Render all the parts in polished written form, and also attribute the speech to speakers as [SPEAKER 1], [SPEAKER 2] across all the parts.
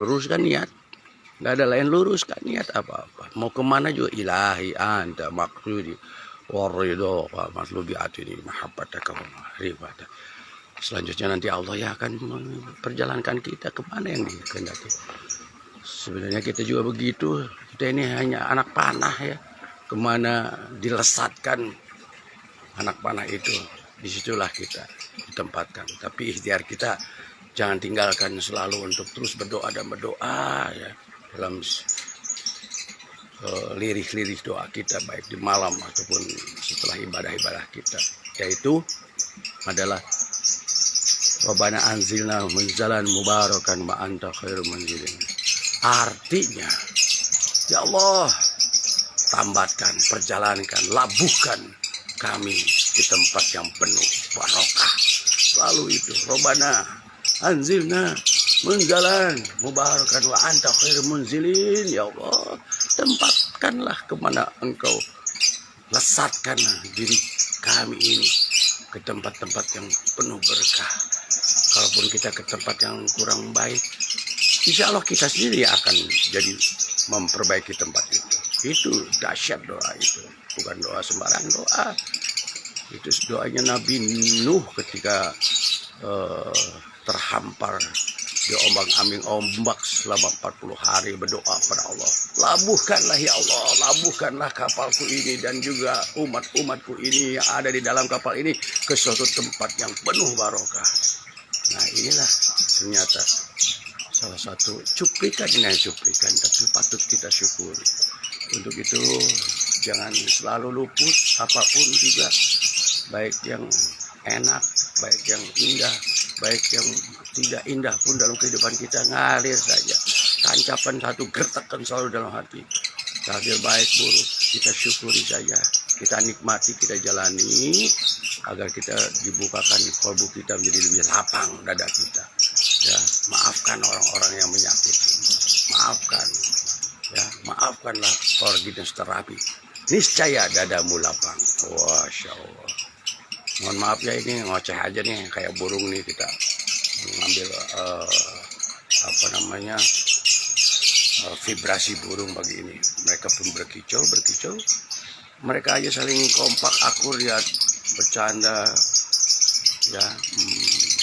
[SPEAKER 1] Luruskan niat. Nggak ada lain, luruskan niat apa-apa. Mau kemana juga, ilahi anta maksudi warido matlubi atini mahabbataka wa ma'rifata. Selanjutnya nanti Allah ya akan memperjalankan kita kemana yang dikehendaki. Sebenarnya kita juga begitu. Kita ini hanya anak panah ya. Kemana dilesatkan anak panah itu, disitulah kita ditempatkan. Tapi ikhtiar kita jangan tinggalkan selalu untuk terus berdoa dan berdoa ya, dalam lirih-lirih doa kita baik di malam ataupun setelah ibadah-ibadah kita, yaitu adalah Rabbana anzilna munzalan mubarakan wa anta khairu munzilin. Artinya, ya Allah, tambatkan, perjalankan, labuhkan kami di tempat yang penuh barokah. Lalu itu Rabbana anzilna munzalan mubarakan wa anta khairu munzilin. Ya Allah, tempatkanlah kemana engkau lesatkan diri kami ini ke tempat-tempat yang penuh berkah. Kalaupun kita ke tempat yang kurang baik, insya Allah kita sendiri akan jadi memperbaiki tempat itu. Itu dahsyat doa itu, bukan doa sembarang doa. Itu doanya Nabi Nuh ketika terhampar di ombang-ambing ombak selama 40 hari berdoa pada Allah. Labuhkanlah ya Allah, labuhkanlah kapalku ini dan juga umat-umatku ini yang ada di dalam kapal ini ke suatu tempat yang penuh barokah. Nah inilah ternyata salah satu cuplikan tapi patut kita syukuri. Untuk itu jangan selalu luput apapun juga, baik yang enak, baik yang indah, baik yang tidak indah pun dalam kehidupan kita ngalir saja. Tancapan satu gertakan selalu dalam hati. Takdir baik buruk kita syukuri saja, kita nikmati, kita jalani agar kita dibukakan kalbu kita menjadi lebih lapang dada kita. Ya, maafkan orang-orang yang menyakiti, maafkan. Ya, maafkanlah orang terapi. Niscaya dadamu lapang. Masya Allah. Mohon maaf ya, ini ngoceh aja nih, kayak burung nih kita mengambil vibrasi burung pagi ini. Mereka pun berkicau. Mereka aja saling kompak akur ya, bercanda ya,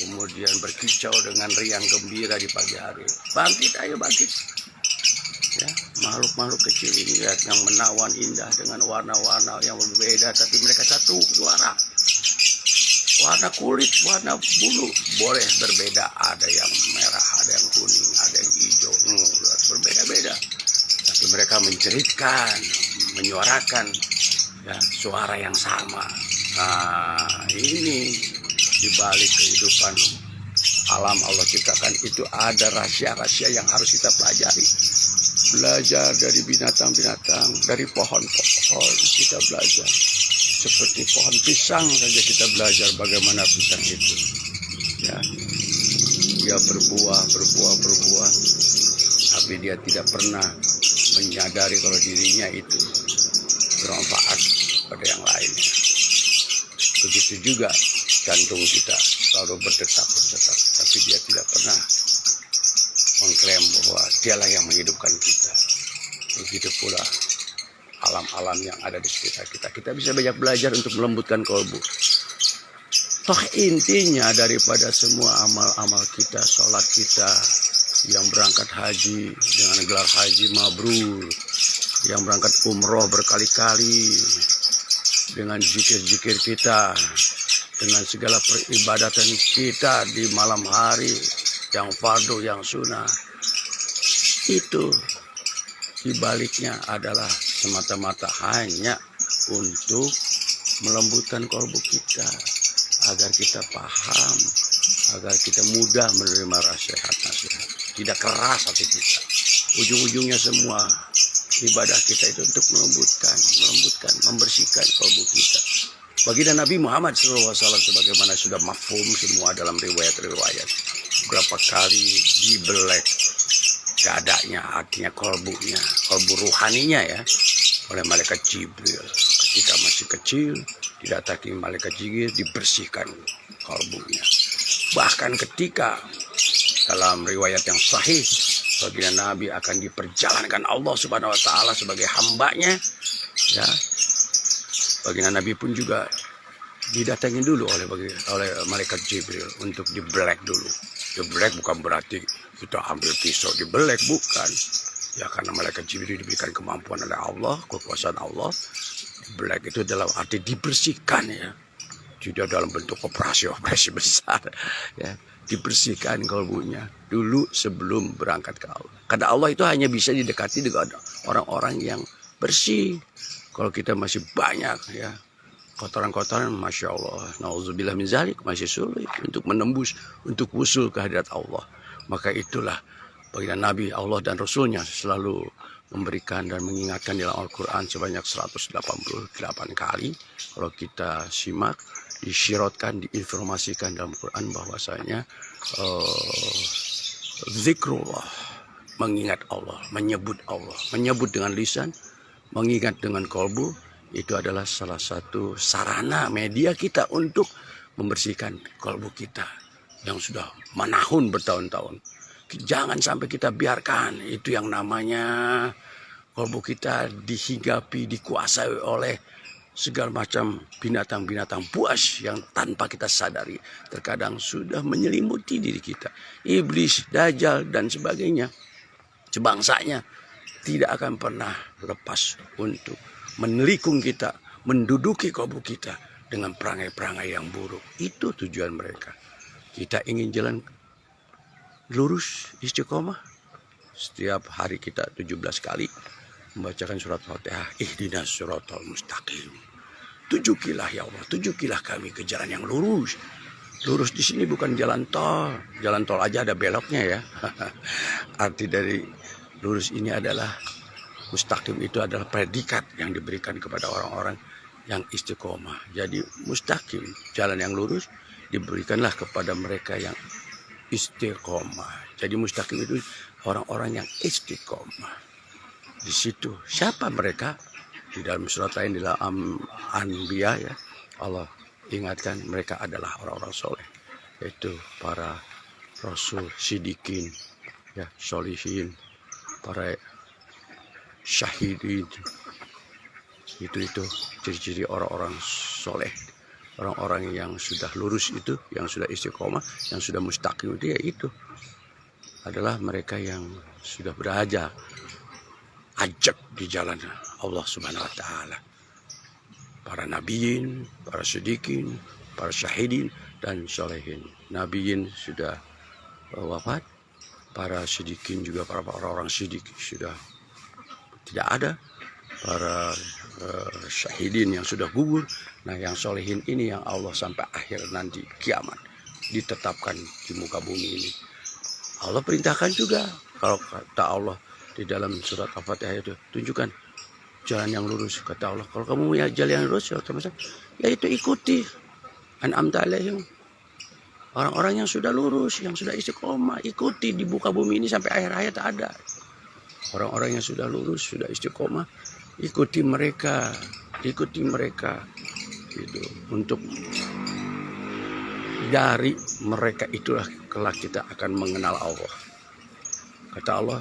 [SPEAKER 1] kemudian berkicau dengan riang gembira di pagi hari. Bangkit, ayo bangkit. Ya, makhluk-makhluk kecil ini ya, yang menawan indah dengan warna-warna yang berbeda, tapi mereka satu suara. Warna kulit, warna bulu boleh berbeda, ada yang merah, ada yang kuning, ada yang hijau, berbeda-beda. Tapi mereka menjeritkan, menyuarakan ya, suara yang sama. Nah, ini dibalik kehidupan alam Allah ciptakan itu ada rahasia-rahasia yang harus kita pelajari. Belajar dari binatang-binatang, dari pohon-pohon kita belajar. Seperti pohon pisang saja kita belajar bagaimana pisang itu. Ya, dia berbuah, tapi dia tidak pernah menyadari kalau dirinya itu bermanfaat pada yang lain. Begitu juga jantung kita selalu berdetak, tapi dia tidak pernah mengklaim bahwa dialah yang menghidupkan kita. Begitu pula alam-alam yang ada di sekitar kita. Kita bisa banyak belajar untuk melembutkan kalbu. Toh intinya daripada semua amal-amal kita, sholat kita, yang berangkat haji dengan gelar haji mabrur, yang berangkat umroh berkali-kali, dengan zikir-zikir kita, dengan segala peribadatan kita di malam hari, yang fardu, yang sunnah, itu dibaliknya adalah semata-mata hanya untuk melembutkan kalbu kita, agar kita paham, agar kita mudah menerima nasihat-nasihat, tidak keras hati kita. Ujung-ujungnya semua ibadah kita itu untuk melembutkan, membersihkan kalbu kita. Baginda Nabi Muhammad SAW sebagaimana sudah mafhum semua dalam riwayat-riwayat, berapa kali dibelek dadanya, artinya kalbunya, kalbu ruhaninya ya, oleh malaikat Jibril. Ketika masih kecil didatangi malaikat Jibril, dibersihkan kalbunya. Bahkan ketika dalam riwayat yang sahih baginda Nabi akan diperjalankan Allah Subhanahu wa taala sebagai hambanya, ya. Baginda Nabi pun juga didatangin dulu oleh malaikat Jibril untuk dibelek dulu. Dibelek bukan berarti kita ambil pisau dibelek, bukan. Ya, karena malaikat Jibril diberikan kemampuan oleh Allah, kekuasaan Allah. Dibelek itu dalam arti dibersihkan, ya. Tidak dalam bentuk operasi besar, ya. Dibersihkan kalbunya dulu sebelum berangkat ke Allah. Karena Allah itu hanya bisa didekati dengan orang-orang yang bersih. Kalau kita masih banyak, ya, kotoran-kotoran, masya Allah, nauzubillah min zalik, masih sulit untuk menembus, untuk wusul ke hadirat Allah. Maka itulah baginda Nabi, Allah dan Rasulnya selalu memberikan dan mengingatkan dalam Al-Quran sebanyak 188 kali. Kalau kita simak, disyiratkan, diinformasikan dalam Quran bahwasanya zikrullah, mengingat Allah, menyebut dengan lisan, mengingat dengan kolbu, itu adalah salah satu sarana media kita untuk membersihkan kolbu kita yang sudah menahun bertahun-tahun. Jangan sampai kita biarkan itu yang namanya kolbu kita dihinggapi, dikuasai oleh segala macam binatang-binatang buas yang tanpa kita sadari terkadang sudah menyelimuti diri kita. Iblis, Dajjal, dan sebagainya, sebangsanya tidak akan pernah lepas untuk menelikung kita, menduduki kolbu kita dengan perangai-perangai yang buruk. Itu tujuan mereka. Kita ingin jalan lurus, istiqomah. Setiap hari kita 17 kali membacakan surat Fatihah, ihdinas siratal mustaqim. Tunjukilah ya Allah, tunjukilah kami ke jalan yang lurus. Lurus di sini bukan jalan tol. Jalan tol aja ada beloknya, ya. Arti dari lurus ini adalah mustaqim, itu adalah predikat yang diberikan kepada orang-orang yang istiqomah. Jadi mustaqim, jalan yang lurus, diberikanlah kepada mereka yang istiqomah. Jadi mustaqim itu orang-orang yang istiqomah. Di situ siapa mereka? Di dalam surat lain, di dalam Anbiya, ya, Allah ingatkan mereka adalah orang-orang soleh, yaitu para rasul, sidikin, ya, solihin, para syahidin. Itu ciri-ciri orang-orang soleh, orang-orang yang sudah lurus itu, yang sudah istiqomah, yang sudah mustaqim itu, yaitu adalah mereka yang sudah berhaja ajak di jalan Allah Subhanahu wa taala. Para nabiyin, para sidikin, para syahidin, dan solehin. Nabiyin sudah wafat, para sidikin juga, para orang-orang sidik sudah tidak ada, para syahidin yang sudah gugur. Nah, yang solehin ini yang Allah sampai akhir nanti kiamat ditetapkan di muka bumi ini. Allah perintahkan juga, kalau kata Allah di dalam surat Al-Fatihah itu, tunjukkan jalan yang lurus. Kata Allah, kalau kamu punya jalan yang lurus, ya itu ikuti. An'amta alaihim, orang-orang yang sudah lurus, yang sudah istiqomah, ikuti di muka bumi ini sampai akhir hayat ada. Orang-orang yang sudah lurus, sudah istiqomah, ikuti mereka, gitu. Untuk dari mereka itulah kelak kita akan mengenal Allah. Kata Allah,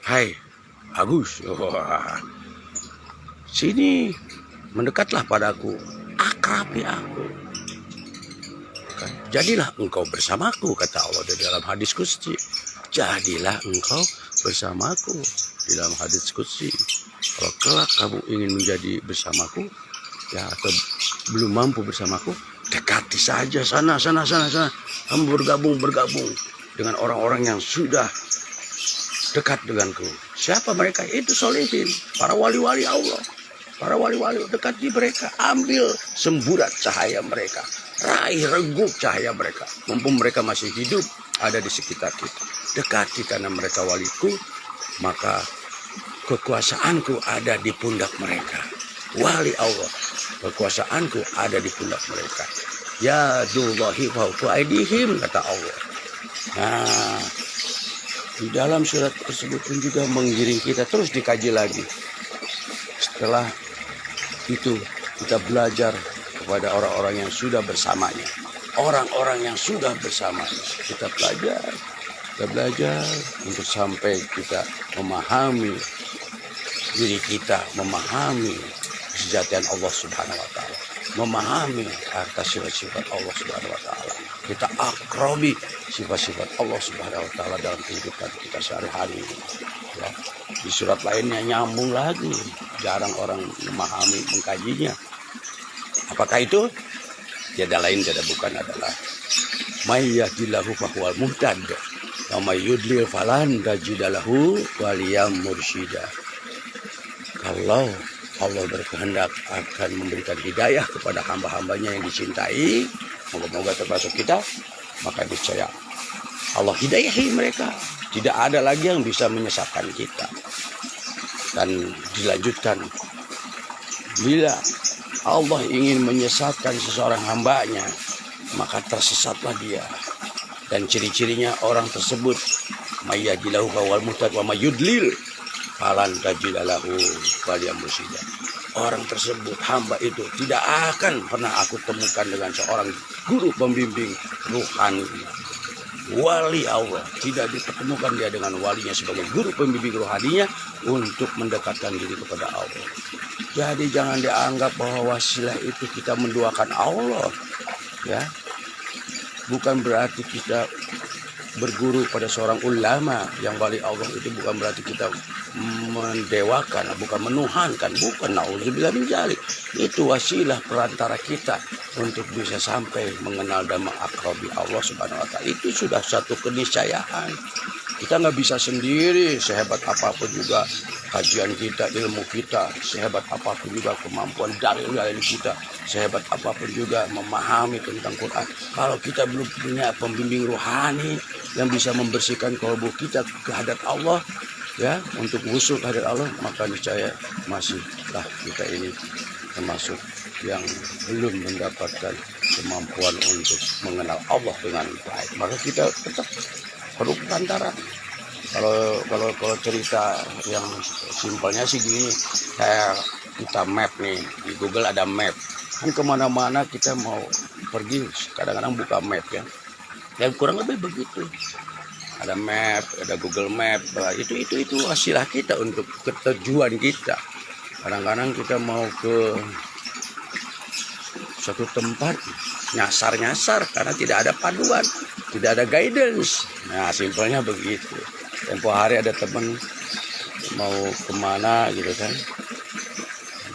[SPEAKER 1] hai Agus, sini mendekatlah padaku, akrabi aku. Jadilah engkau bersamaku, kata Allah di dalam hadis qudsi. Jadilah engkau bersamaku di dalam hadis qudsi. Kalau kelak kamu ingin menjadi bersamaku, ya, atau belum mampu bersamaku, dekati saja sana. Kamu bergabung dengan orang-orang yang sudah dekat denganku. Siapa mereka? Itu solihin, para wali-wali Allah. Para wali-wali dekat di mereka, ambil semburat cahaya mereka, raih regup cahaya mereka. Mumpung mereka masih hidup, ada di sekitar kita. Dekati, karena mereka waliku, maka kekuasaanku ada di pundak mereka. Wali Allah, kekuasaanku ada di pundak mereka. Ya dullahi fawqa aydihim, kata Allah. Nah, di dalam surat tersebut pun juga menggiring kita terus dikaji lagi. Setelah itu kita belajar kepada orang-orang yang sudah bersamanya. Orang-orang yang sudah bersamanya. Kita belajar Kita belajar untuk sampai kita memahami diri kita, memahami kesejatian Allah Subhanahu wa taala, memahami atas sifat-sifat Allah Subhanahu wa taala. Kita akrobi sifat-sifat Allah Subhanahu wa taala dalam kehidupan kita sehari-hari. Ya. Di surat lainnya nyambung lagi, jarang orang memahami, mengkajinya. Apakah itu? Tiada lain, tiada bukan adalah may yahdihillahu fahuwal muhtad wa may yudlil falan tajid lahu waliyam mursyida. Kalau Allah berkehendak akan memberikan hidayah kepada hamba-hambanya yang dicintai, moga-moga termasuk kita, maka niscaya Allah hidayahi mereka. Tidak ada lagi yang bisa menyesatkan kita. Dan dilanjutkan, bila Allah ingin menyesatkan seseorang hambanya, maka tersesatlah dia. Dan ciri-cirinya orang tersebut mayyadilahu wal muhtad wa mayyudlil falan tajidalahu waliyam mursyida. Orang tersebut, hamba itu tidak akan pernah aku temukan dengan seorang guru pembimbing ruhani. Wali Allah tidak dipertemukan dia dengan walinya sebagai guru pembimbing rohaninya untuk mendekatkan diri kepada Allah. Jadi jangan dianggap bahwa wasilah itu kita mendoakan Allah, ya. Bukan berarti kita berguru pada seorang ulama yang wali Allah itu bukan berarti kita mendewakan, bukan menuhankan, bukan, nauzubillah min dzalik. Itu wasilah perantara kita untuk bisa sampai mengenal dan mengakrobi Allah Subhanahu wa taala. Itu sudah satu keniscayaan. Kita nggak bisa sendiri, sehebat apapun juga kajian kita, ilmu kita, sehebat apapun juga kemampuan dalil kita, sehebat apapun juga memahami tentang Quran. Kalau kita belum punya pembimbing rohani yang bisa membersihkan kalbu kita kehadrat Allah, ya, untuk wusul kehadrat Allah, maka niscaya masihlah kita ini termasuk yang belum mendapatkan kemampuan untuk mengenal Allah dengan baik. Maka kita tetap perlu perantara. Kalau cerita yang simpelnya sih gini, kayak kita map nih, di Google ada map, kan kemana-mana kita mau pergi kadang-kadang buka map ya, dan kurang lebih begitu. Ada map, ada Google Map, itu wasilah kita untuk ketujuan kita. Kadang-kadang kita mau ke suatu tempat nyasar-nyasar karena tidak ada panduan, tidak ada guidance. Nah, simpelnya begitu. Tempo hari ada teman mau kemana gitu kan,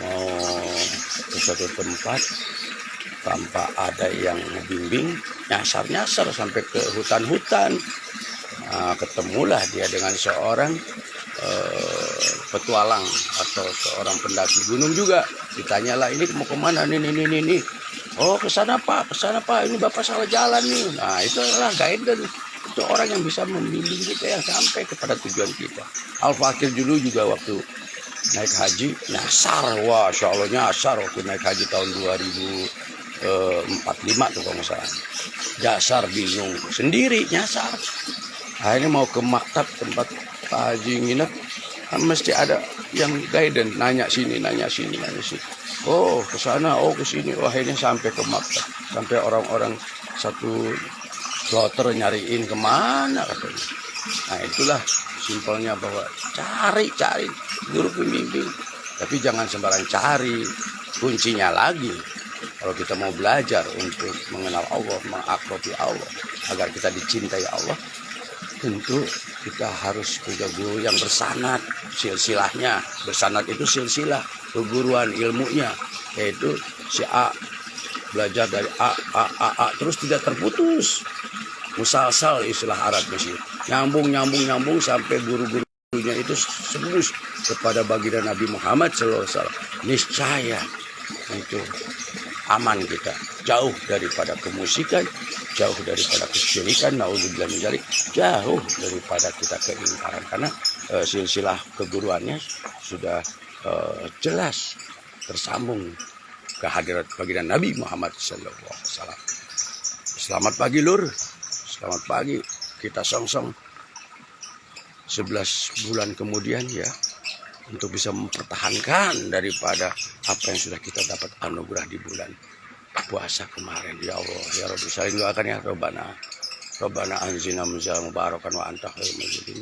[SPEAKER 1] mau ke suatu tempat tanpa ada yang membimbing, nyasar-nyasar sampai ke hutan-hutan. Nah, ketemulah dia dengan seorang petualang atau seorang pendaki gunung juga. Ditanyalah, ini mau kemana? Ini. Oh, ke sana Pak. Ini Bapak salah jalan nih. Nah, itu adalah guidance. Itu orang yang bisa membimbing kita yang sampai kepada tujuan kita. Al-Fakir dulu juga waktu naik haji nyasar. Wah, insya Allah nyasar waktu naik haji tahun 2045 tuh kalau nggak salah. Dasar bingung sendiri nyasar. Akhirnya mau ke maktab tempat Pak Haji nginep, kan mesti ada yang guidance, nanya sini. Oh, ke sana, oh ke sini. Oh, akhirnya sampai ke maktab. Sampai orang-orang satu kloter nyariin kemana katanya. Nah, itulah simpelnya bahwa cari guru pembimbing. Tapi jangan sembarang cari. Kuncinya lagi, kalau kita mau belajar untuk mengenal Allah, mengakrobi Allah, agar kita dicintai Allah, tentu kita harus punya guru yang bersanad, silsilahnya. Bersanad itu silsilah, keguruan ilmunya, yaitu si A belajar dari A terus tidak terputus. Musalsal istilah Arab sih. Nyambung sampai guru-gurunya itu sebelus kepada baginda Nabi Muhammad SAW. Niscaya itu aman kita, jauh daripada kemusikan, jauh daripada kesyirikan, naudzubillah min dzalik, jauh daripada kita keingkaran, karena silsilah keguruannya sudah jelas tersambung ke hadirat baginda Nabi Muhammad SAW. Selamat pagi Lur, selamat pagi. Kita songsong 11 bulan kemudian ya, untuk bisa mempertahankan daripada apa yang sudah kita dapat anugerah di bulan puasa kemarin. Ya Allah, ya Rabbi, saling doakan ya Rabbana. Rabbana anzilna munzalan mubarakan wa anta khairul munzilin.